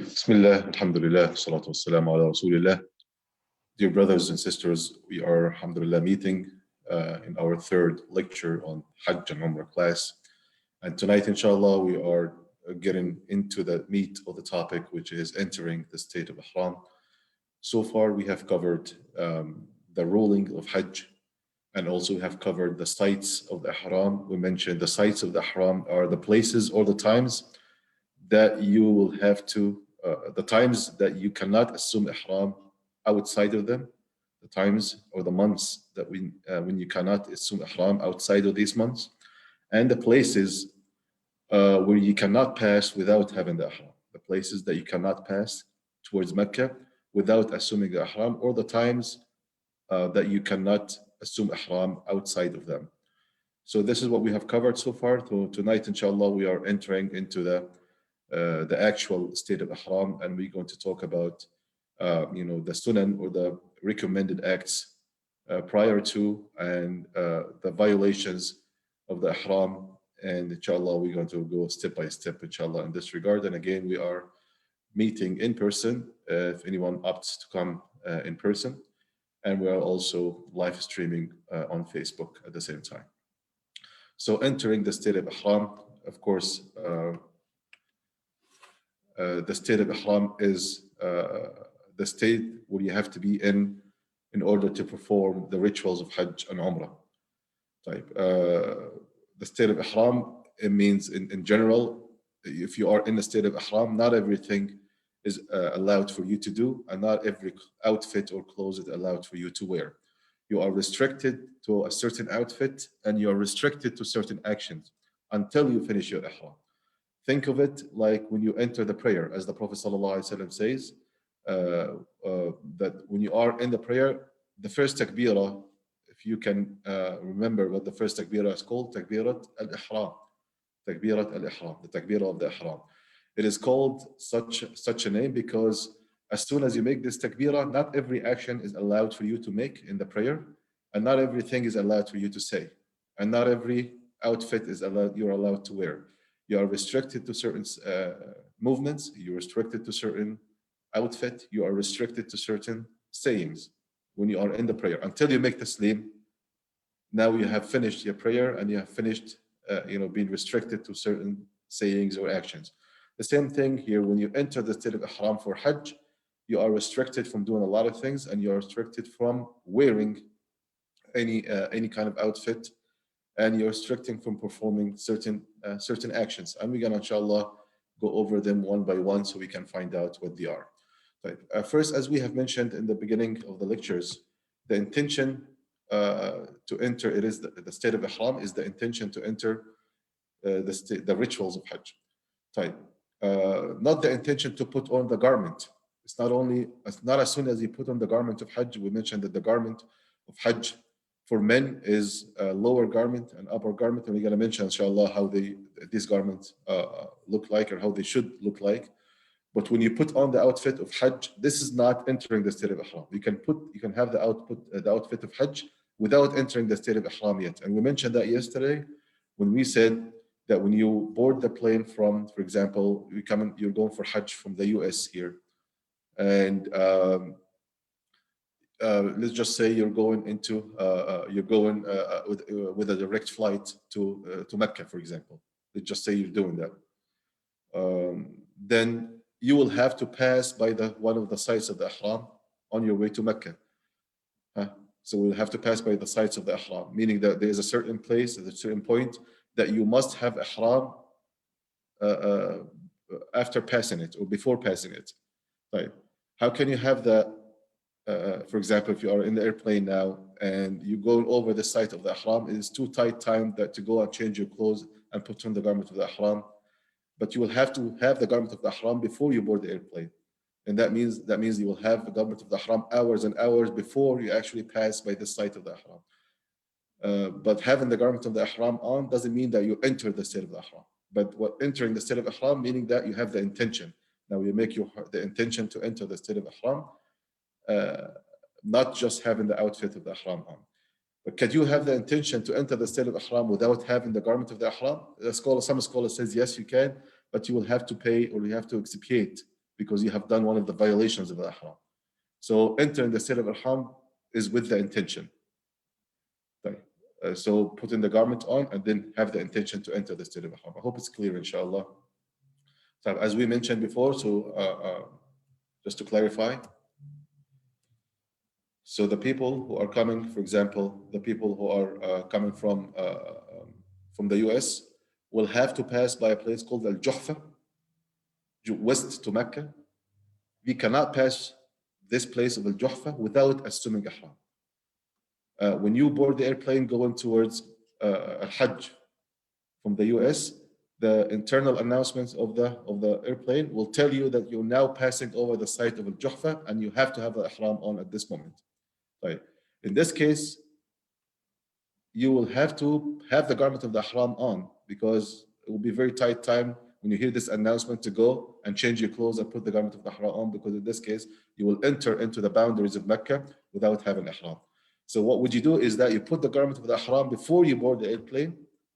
Bismillah, alhamdulillah, salatu wassalamu ala rasulillah. Dear brothers and sisters, we are, alhamdulillah, meeting in our third lecture on Hajj and Umrah class. And tonight, inshallah, we are getting into the meat of the topic, which is entering the state of Ihram. So far, we have covered the ruling of Hajj, and also we have covered the sites of the Ihram. We mentioned the sites of the Ihram are the places or the times that you will have to, the times that you cannot assume ihram outside of them, the times or the months that when you cannot assume ihram outside of these months, and the places where you cannot pass without having the ihram, the places that you cannot pass towards Mecca without assuming the ihram, or the times that you cannot assume ihram outside of them. So this is what we have covered so far. So tonight, inshallah, we are entering into the actual state of ihram, and we're going to talk about the sunan or the recommended acts prior to and the violations of the ihram. And inshallah, we're going to go step by step, inshallah, in this regard. And again, we are meeting in person if anyone opts to come in person, and we are also live streaming on Facebook at the same time. So entering the state of ihram, of course, the state of ihram is the state where you have to be in order to perform the rituals of Hajj and Umrah. The state of ihram, it means in general, if you are in the state of ihram, not everything is allowed for you to do, and not every outfit or clothes is allowed for you to wear. You are restricted to a certain outfit, and you are restricted to certain actions until you finish your ihram. Think of it like when you enter the prayer, as the Prophet ﷺ says, that when you are in the prayer, the first takbirah, if you can remember what the first takbirah is called, takbirat al-ihram, takbirat al-ihram, the takbirah of the ihram. It is called such a name because as soon as you make this takbirah, not every action is allowed for you to make in the prayer, and not everything is allowed for you to say, and not every outfit is you're allowed to wear. You are restricted to certain movements, you're restricted to certain outfit, you are restricted to certain sayings when you are in the prayer. Until you make taslim, now you have finished your prayer and you have finished being restricted to certain sayings or actions. The same thing here, when you enter the state of ihram for Hajj, you are restricted from doing a lot of things, and you are restricted from wearing any kind of outfit, and you're restricting from performing certain actions. And we're going to, inshallah, go over them one by one so we can find out what they are. First, as we have mentioned in the beginning of the lectures, the intention to enter, it is the state of ihram is the intention to enter the rituals of Hajj. Not the intention to put on the garment. It's not as soon as you put on the garment of Hajj. We mentioned that the garment of Hajj for men is a lower garment and upper garment, and we're going to mention, inshallah, how these garments look like, or how they should look like. But when you put on the outfit of Hajj, this is not entering the state of ihram. You can have the outfit of Hajj without entering the state of ihram yet. And we mentioned that yesterday when we said that when you board the plane from, for example, you're going for Hajj from the US here, and let's just say you're going with a direct flight to Mecca, for example. Let's just say you're doing that. Then you will have to pass by one of the sites of the ihram on your way to Mecca. So we'll have to pass by the sites of the ihram, meaning that there is a certain place, at a certain point, that you must have ihram after passing it or before passing it. Right? How can you have that? For example, if you are in the airplane now and you go over the site of the ihram, it is too tight time to go and change your clothes and put on the garment of the ihram. But you will have to have the garment of the ihram before you board the airplane. And that means you will have the garment of the ihram hours and hours before you actually pass by the site of the ihram. But having the garment of the ihram on doesn't mean that you enter the state of the ihram. But entering the state of ihram, meaning that you have the intention. Now you make the intention to enter the state of ihram, not just having the outfit of the ihram on. But can you have the intention to enter the state of ihram without having the garment of the ihram? Some scholars says yes, you can, but you will have to pay, or you have to expiate because you have done one of the violations of the ihram. So entering the state of ihram is with the intention. Right. So putting the garment on and then have the intention to enter the state of ihram. I hope it's clear, inshallah. So as we mentioned before, so just to clarify, so the people who are coming, for example, the people who are coming from the US will have to pass by a place called Al Juhfa, west to Mecca. We cannot pass this place of Al Juhfa without assuming ihram. When you board the airplane going towards Al Hajj from the US, the internal announcements of the airplane will tell you that you're now passing over the site of Al Juhfa and you have to have the ihram on at this moment. Right. In this case, you will have to have the garment of the ihram on because it will be very tight time when you hear this announcement to go and change your clothes and put the garment of the ihram on, because in this case, you will enter into the boundaries of Mecca without having ihram. So what would you do is that you put the garment of the ihram before you board the airplane,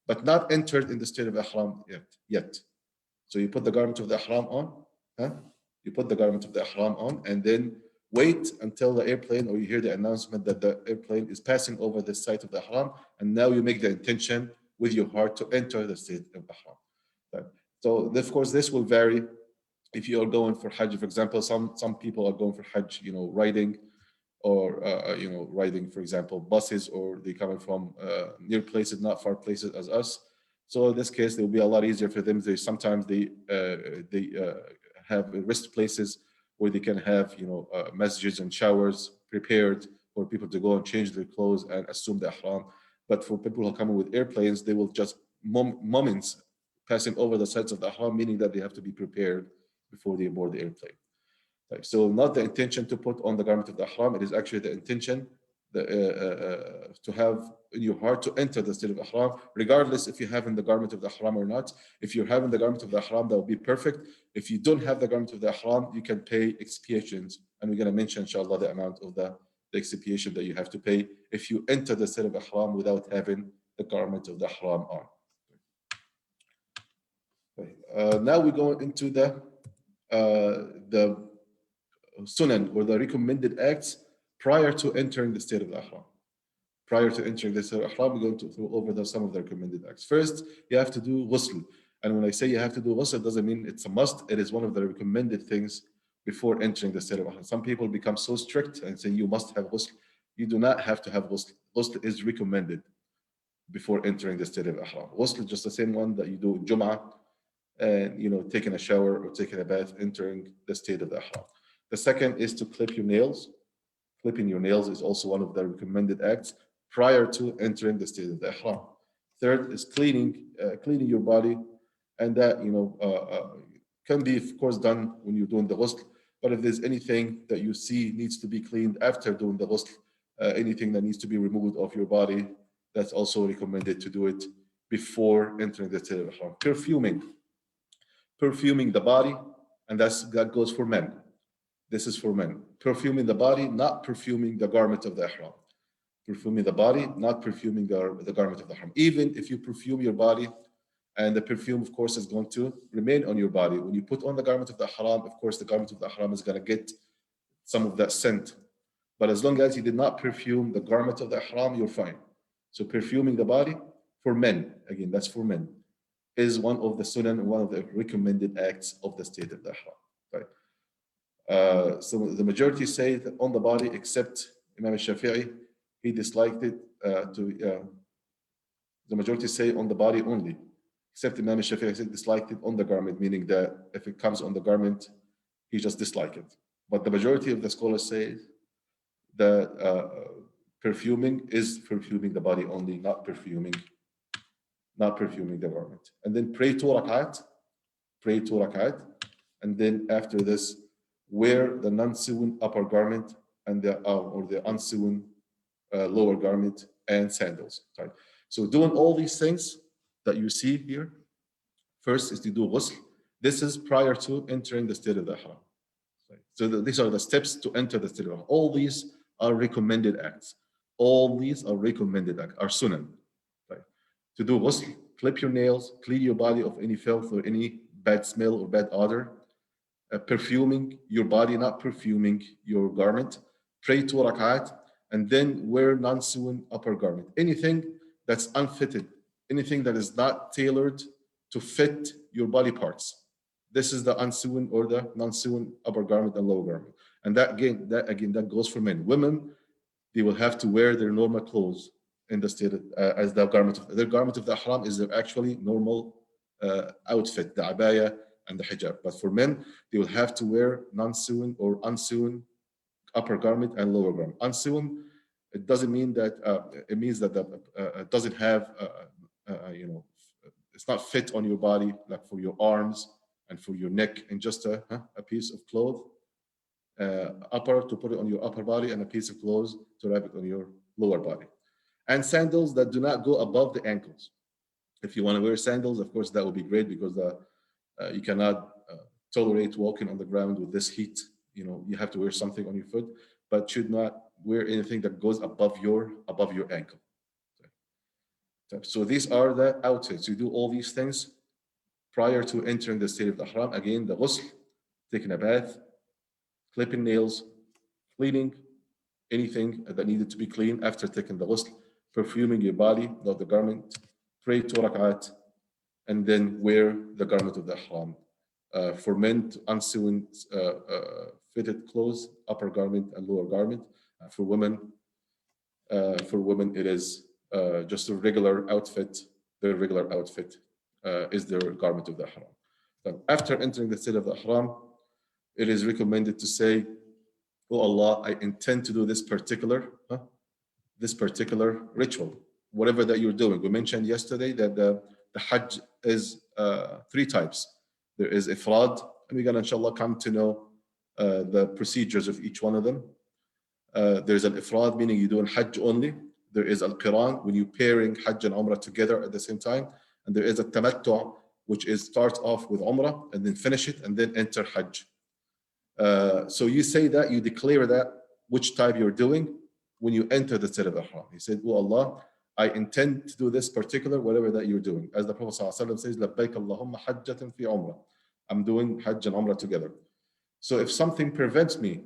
but not entered in the state of ihram yet. So you put the garment of the ihram on, you put the garment of the ihram on, and then wait until the airplane, or you hear the announcement that the airplane is passing over the site of the ihram, and now you make the intention with your heart to enter the state of ihram. Right. So of course this will vary if you are going for Hajj. For example, some people are going for Hajj, riding, or riding, for example, buses, or they coming from near places, not far places as us. So in this case, it will be a lot easier for them. Sometimes they have rest places where they can have masjids and showers prepared for people to go and change their clothes and assume the ihram. But for people who are coming with airplanes, they will just moments passing over the sites of the ihram, meaning that they have to be prepared before they board the airplane. Right. So not the intention to put on the garment of the ihram, it is actually the intention to have in your heart to enter the state of ihram, regardless if you have in the garment of the ihram or not. If you're having the garment of the ihram, that will be perfect. If you don't have the garment of the ihram, you can pay expiations, and we're going to mention, inshallah, the amount of the expiation that you have to pay if you enter the state of ihram without having the garment of the ihram on. Now we go into the sunan, or the recommended acts prior to entering the state of ihram. Prior to entering the state of ihram, we're going to go over some of the recommended acts. First, you have to do ghusl. And when I say you have to do ghusl, it doesn't mean it's a must. It is one of the recommended things before entering the state of ihram. Some people become so strict and say you must have ghusl. You do not have to have ghusl. Ghusl is recommended before entering the state of ihram. Ghusl is just the same one that you do in Jum'ah, and taking a shower or taking a bath, entering the state of the ihram. The second is to clip your nails. Clipping your nails is also one of the recommended acts prior to entering the state of the ihram. Third is cleaning your body, and that can be, of course, done when you're doing the ghusl. But if there's anything that you see needs to be cleaned after doing the ghusl, anything that needs to be removed off your body, that's also recommended to do it before entering the state of ihram. Perfuming the body, and that goes for men. This is for men. Perfuming the body, not perfuming the garment of the ihram. Perfuming the body, not perfuming the garment of the ihram. Even if you perfume your body, and the perfume, of course, is going to remain on your body. When you put on the garment of the ihram, of course, the garment of the ihram is going to get some of that scent. But as long as you did not perfume the garment of the ihram, you're fine. So perfuming the body for men, again, that's for men, is one of the sunan, one of the recommended acts of the state of the ihram. Right? So the majority say that on the body, except Imam Shafi'i, he disliked it the majority say on the body only, except Imam Shafi'i disliked it on the garment, meaning that if it comes on the garment, he just disliked it. But the majority of the scholars say that perfuming is perfuming the body only, not perfuming the garment. And then pray 2 rakat, and then after this, wear the non-sewn upper garment and the unsewn lower garment and sandals. Right? So doing all these things that you see here, first is to do ghusl. This is prior to entering the state of the ihram. Right? So these are the steps to enter the state of ihram. All these are recommended acts. All these are recommended acts, are sunan. Right? To do ghusl, clip your nails, clean your body of any filth or any bad smell or bad odor. perfuming your body, not perfuming your garment. Pray 2 rak'at, and then wear non-sewn upper garment. Anything that's unfitted, anything that is not tailored to fit your body parts. This is the unsewn or the non-sewn upper garment and lower garment. And that goes for men. Women, they will have to wear their normal clothes in the state as the garment of their garment of the ihram is their actually normal outfit, the abaya and the hijab. But for men, they will have to wear non-sewn or unsewn upper garment and lower garment. Unsewn, it doesn't mean that it means that it doesn't have it's not fit on your body, like for your arms and for your neck, and just a piece of cloth upper to put it on your upper body and a piece of clothes to wrap it on your lower body. And sandals that do not go above the ankles. If you want to wear sandals, of course, that would be great because you cannot tolerate walking on the ground with this heat. You have to wear something on your foot, but should not wear anything that goes above your ankle. So these are the outfits. You do all these things prior to entering the state of the ihram. Again, the ghusl, taking a bath, clipping nails, cleaning anything that needed to be cleaned after taking the ghusl, perfuming your body, not the garment, pray 2 rak'at, and then wear the garment of the ihram. For men, unsewn fitted clothes, upper garment and lower garment. For women, it is just a regular outfit. Their regular outfit is their garment of the ihram. So after entering the state of the ihram, it is recommended to say, "Oh Allah, I intend to do this particular ritual, whatever that you're doing." We mentioned yesterday that the Hajj is 3 types. There is ifrad, and we're gonna inshallah come to know the procedures of each one of them. There's an ifrad, meaning you do an Hajj only. There is al-qiran, when you're pairing Hajj and Umrah together at the same time. And there is a tamattu', which is start off with Umrah and then finish it and then enter Hajj. So you say that, you declare that, which type you're doing when you enter the state of ihram. He said, "Oh Allah, I intend to do this particular, whatever that you're doing." As the Prophet ﷺ says, "Labbaik Allahumma hajjatan fi umrah." I'm doing Hajj and Umrah together. So if something prevents me,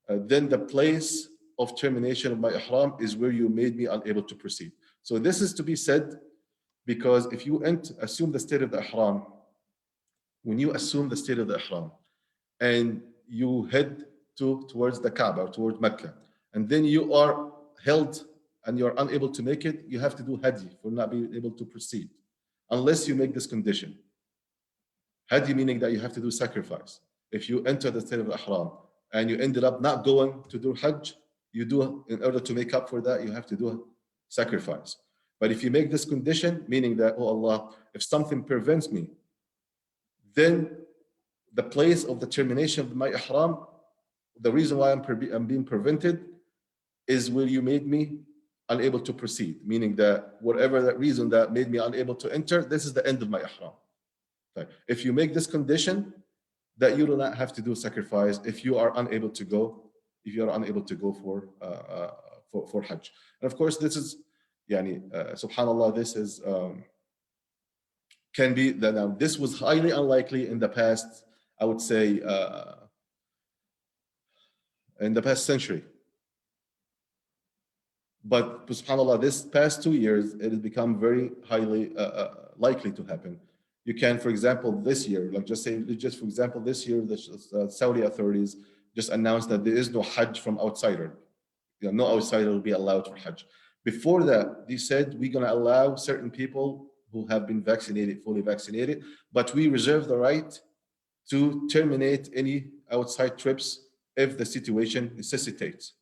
then the place of termination of my ihram is where you made me unable to proceed. So this is to be said because if you assume the state of the ihram, when you assume the state of the ihram and you head towards the Kaaba, towards Mecca, and then you are held and you're unable to make it, you have to do hadi for not being able to proceed, unless you make this condition. Hadi meaning that you have to do sacrifice. If you enter the state of ihram and you ended up not going to do Hajj, you do, in order to make up for that, you have to do sacrifice. But if you make this condition, meaning that, "Oh Allah, if something prevents me, then the place of the termination of my ihram, the reason why I'm being prevented is where you made me unable to proceed," meaning that whatever that reason that made me unable to enter, this is the end of my ihram. Okay. If you make this condition, that you do not have to do sacrifice if you are unable to go, for Hajj. And of course, this is, subhanallah, this is can be that. Now, this was highly unlikely in the past. I would say in the past century. But subhanAllah, this past 2 years, it has become very highly likely to happen. You can, for example, this year, for example, this year, the Saudi authorities just announced that there is no Hajj from outsider. No outsider will be allowed for Hajj. Before that, they said, we're going to allow certain people who have been vaccinated, fully vaccinated, but we reserve the right to terminate any outside trips if the situation necessitates.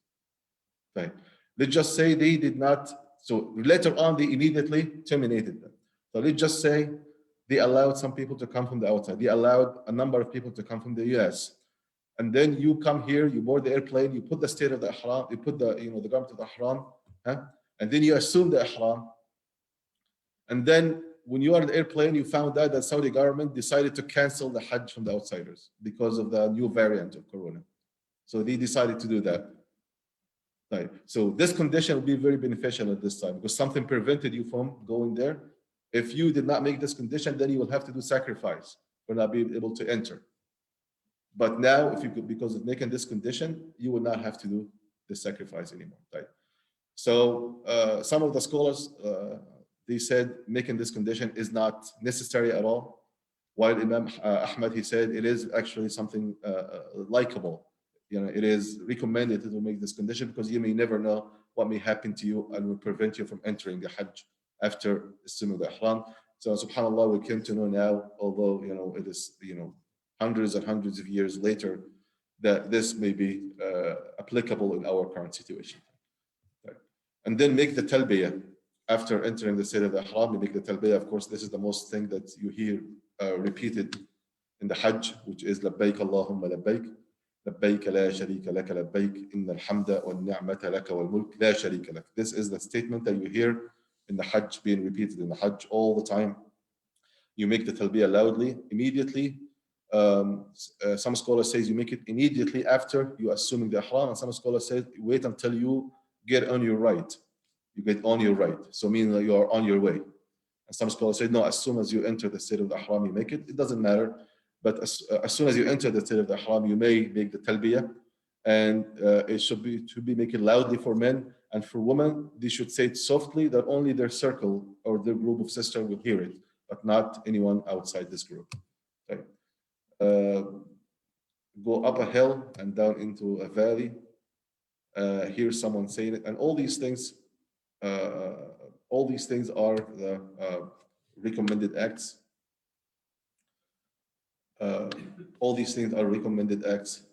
Okay. Let's just say they did not, so later on, they immediately terminated them. So let's just say they allowed some people to come from the outside. They allowed a number of people to come from the US. And then you come here, you board the airplane, you put the state of the ihram, you put the garment of the ihram, and then you assume the ihram. And then when you are in the airplane, you found out that Saudi government decided to cancel the Hajj from the outsiders because of the new variant of Corona. So they decided to do that. Right. So this condition will be very beneficial at this time because something prevented you from going there. If you did not make this condition, then you will have to do sacrifice for not being able to enter. But now, if you could, because of making this condition, you will not have to do the sacrifice anymore, right? So some of the scholars, they said making this condition is not necessary at all. While Imam Ahmad, he said it is actually something likable. You know, it is recommended to make this condition because you may never know what may happen to you and will prevent you from entering the Hajj after assuming the Ihram. So subhanAllah, we came to know now, although, you know, it is, you know, hundreds and hundreds of years later, that this may be applicable in our current situation. Right. And then make the talbiyah after entering the state of the ihram. You make the talbiyah. Of course, this is the most thing that you hear repeated in the Hajj, which is labbaik Allahumma labbaik. لبيك لا شريك لك لبيك إن الحمد والنعمة لك والملك لا شريك لك. This is the statement that you hear in the Hajj, being repeated in the Hajj all the time. You make the talbiyah loudly, immediately. Some scholars say you make it immediately after you assuming the ihram, and some scholars say wait until you get on your right. You get on your right, so meaning that you are on your way. And some scholars say no, as soon as you enter the state of the ihram, you make it. It doesn't matter. But as soon as you enter the state of the ihram, you may make the talbiyah, and it should be make it loudly for men, and for women they should say it softly that only their circle or their group of sisters will hear it, but not anyone outside this group. Okay. Go up a hill and down into a valley. Hear someone saying it, and all these things are the recommended acts. All these things are recommended acts,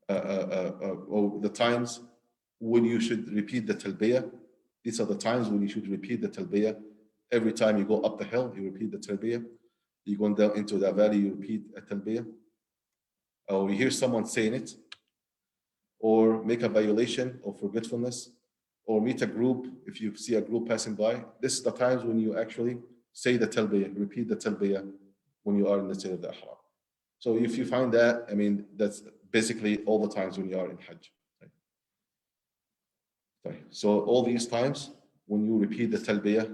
or the times when you should repeat the talbiyah. These are the times when you should repeat the talbiyah. Every time you go up the hill, you repeat the talbiyah. You go down into the valley, you repeat a talbiyah. Or you hear someone saying it, or make a violation or forgetfulness, or meet a group. If you see a group passing by, this is the times when you actually say the talbiyah, repeat the talbiyah when you are in the state of the ihram. So if you find that, I mean, that's basically all the times when you are in Hajj. Right? So all these times when you repeat the talbiyah,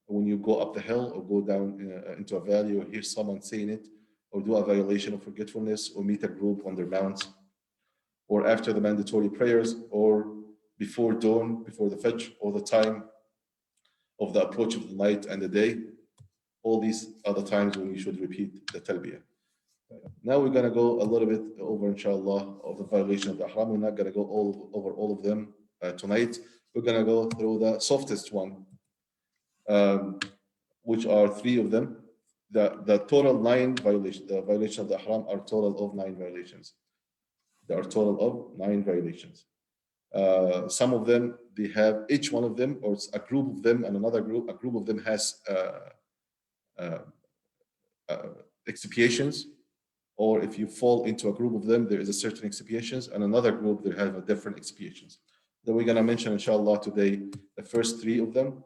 when you go up the hill or go down into a valley, or hear someone saying it, or do a violation of forgetfulness, or meet a group on their mounts, or after the mandatory prayers, or before dawn, before the Fajr, or the time of the approach of the night and the day. All these are the times when you should repeat the talbiyah. Now we're going to go a little bit over, inshallah, of the violation of the ihram. We're not going to go over all of them tonight. We're going to go through the softest one, which are 3 of them. The total 9 violations, the violation of the ihram are total of 9 violations. There are total of 9 violations. Some of them, they have each one of them, or it's a group of them and another group. A group of them has expiations, or if you fall into a group of them, there is a certain expiations, and another group that have a different expiations. Then we're going to mention, inshallah, today the first 3 of them.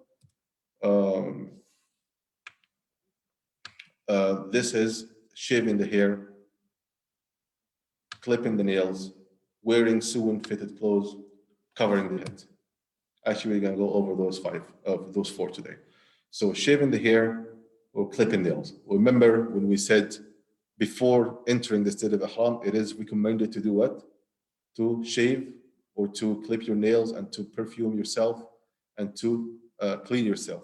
This is shaving the hair, clipping the nails, wearing sewn fitted clothes, covering the head. Actually, we're going to go over those 4 today. So shaving the hair or clipping nails. Remember when we said before entering the state of ihram, it is recommended to do what? To shave or to clip your nails and to perfume yourself and to clean yourself.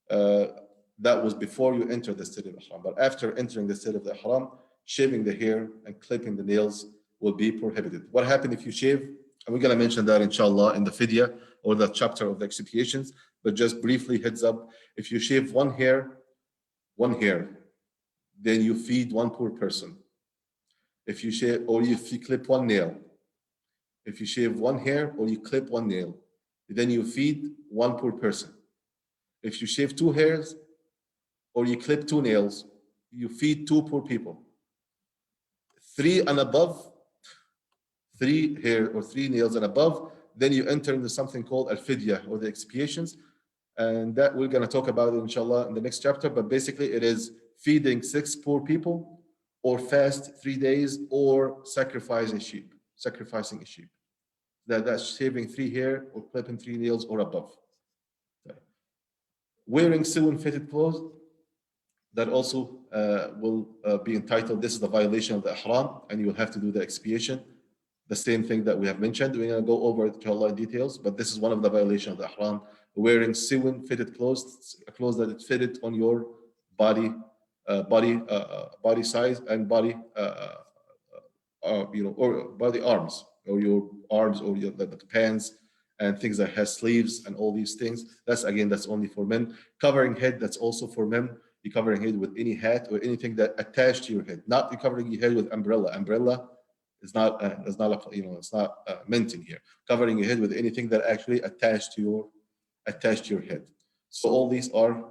That was before you enter the state of ihram. But after entering the state of the ihram, shaving the hair and clipping the nails will be prohibited. What happens if you shave? And we're going to mention that, inshallah, in the fidya or the chapter of the expiations. But just briefly, heads up, if you shave one hair, then you feed 1 poor person. If you shave, or if you clip 1 nail, if you shave 1 hair or you clip 1 nail, then you feed 1 poor person. If you shave 2 hairs or you clip 2 nails, you feed 2 poor people. 3 and above, 3 hair or 3 nails and above, then you enter into something called al-fidya, or the expiations. And that we're going to talk about it, inshallah, in the next chapter. But basically, it is feeding 6 poor people, or fast 3 days, or sacrificing a sheep. That's shaving 3 hair or clipping 3 nails or above. Okay. Wearing sewn fitted clothes, that also will be entitled, this is the violation of the ihram, and you will have to do the expiation. The same thing that we have mentioned. We're going to go over, inshallah, in details, but this is one of the violations of the ihram. Wearing sewn fitted clothes, clothes that is fitted on your body, body size and body, or body arms, or your arms, or the pants and things that has sleeves and all these things. That's again, that's only for men. Covering head, that's also for men. You're covering head with any hat or anything that attached to your head. Not you covering your head with umbrella. Umbrella is not, it's not, it's not meant in here. Covering your head with anything that actually attached to your head. So all these are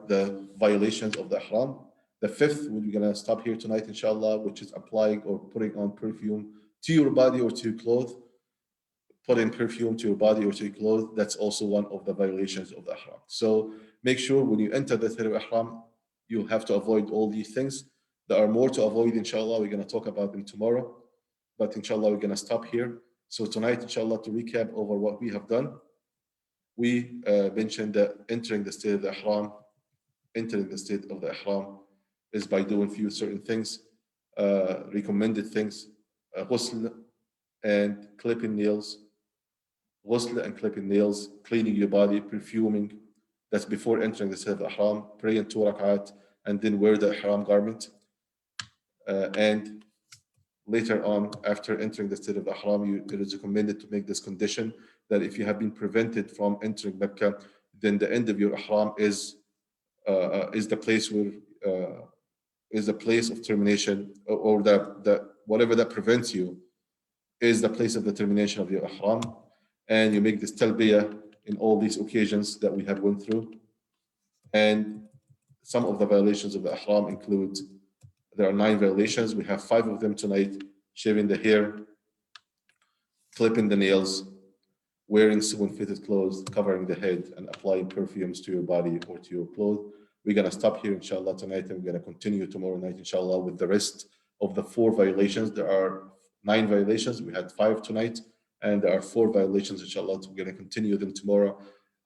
the violations of the ihram. The fifth, we're gonna stop here tonight, inshallah, which is applying or putting on perfume to your body or to your clothes. Putting perfume to your body or to your clothes, that's also one of the violations of the ihram. So make sure when you enter the state of ihram, you have to avoid all these things. There are more to avoid, inshallah. We're gonna talk about them tomorrow, but inshallah, we're gonna stop here. So tonight, inshallah, to recap over what we have done, we mentioned that entering the state of the ihram is by doing few certain things, recommended things, ghusl and clipping nails, cleaning your body, perfuming. That's before entering the state of ihram, praying 2 rak'at, and then wear the ihram garment. And later on, after entering the state of ihram, it is recommended to make this condition that if you have been prevented from entering Mecca, then the end of your ihram is the place where is the place of termination, or that whatever that prevents you is the place of the termination of your ihram. And you make this talbiyah in all these occasions that we have went through. And some of the violations of the ihram include, there are 9 violations. We have 5 of them tonight: shaving the hair, clipping the nails, wearing sewn fitted clothes, covering the head, and applying perfumes to your body or to your clothes. We're going to stop here, inshallah, tonight, and we're going to continue tomorrow night, inshallah, with the rest of the 4 violations. There are 9 violations. We had 5 tonight, and there are 4 violations, inshallah. So we're going to continue them tomorrow,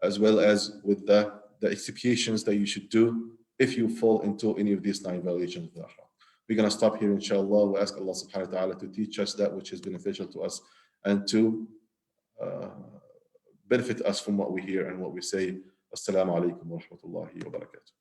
as well as with the expiations that you should do if you fall into any of these 9 violations of the ihram. We're going to stop here, inshallah. We ask Allah subhanahu wa ta'ala to teach us that which is beneficial to us, and to benefit us from what we hear and what we say. Assalamu alaikum wa rahmatullahi wa barakatuh.